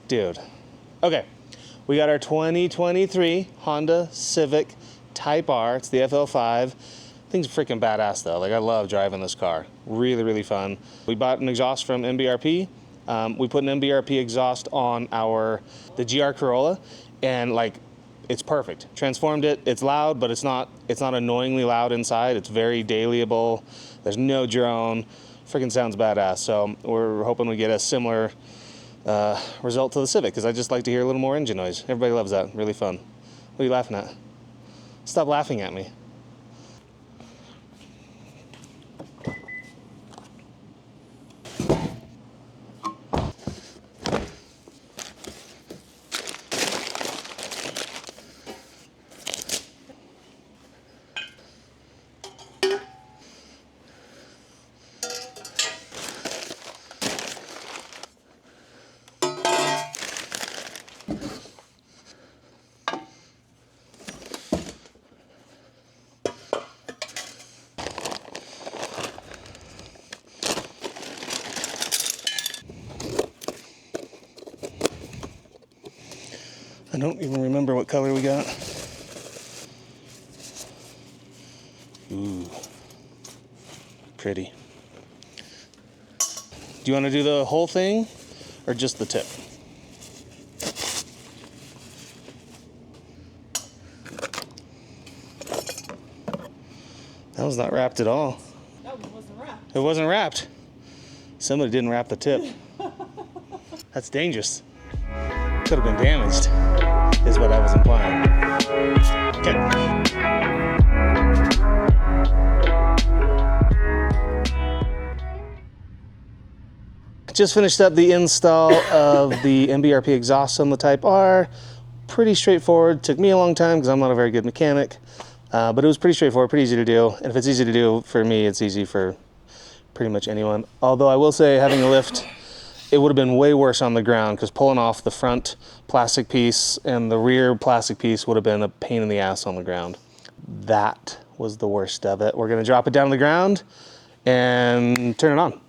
Dude. Okay, we got our 2023 Honda Civic Type R. It's the FL5. Thing's freaking badass though. Like, I love driving this car. Really, really fun. We bought an exhaust from MBRP. We put an MBRP exhaust on the GR Corolla, and like, it's perfect. Transformed it. It's loud, but it's not annoyingly loud inside. It's very dailyable. There's no drone. Freaking sounds badass. So we're hoping we get a similar result to the Civic, because I just like to hear a little more engine noise. Everybody loves that. Really fun. What are you laughing at? Stop laughing at me. I don't even remember what color we got. Ooh, pretty. Do you want to do the whole thing or just the tip? That was not wrapped at all. No, it wasn't wrapped. It wasn't wrapped. Somebody didn't wrap the tip. That's dangerous. Could have been damaged, is what I was implying. Okay. Just finished up the install of the MBRP exhaust on the Type R. Pretty straightforward. Took me a long time because I'm not a very good mechanic, but it was pretty straightforward, pretty easy to do. And if it's easy to do for me, it's easy for pretty much anyone. Although I will say, having a lift, it would have been way worse on the ground, because pulling off the front plastic piece and the rear plastic piece would have been a pain in the ass on the ground. That was the worst of it. We're gonna drop it down to the ground and turn it on.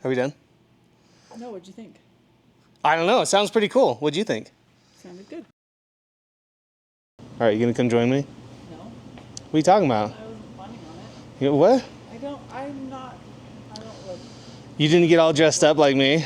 Are we done? No, what'd you think? I don't know. It sounds pretty cool. What'd you think? Sounded good. All right, you gonna come join me? No. What are you talking about? I wasn't planning on it. What? I don't look. You didn't get all dressed up like me?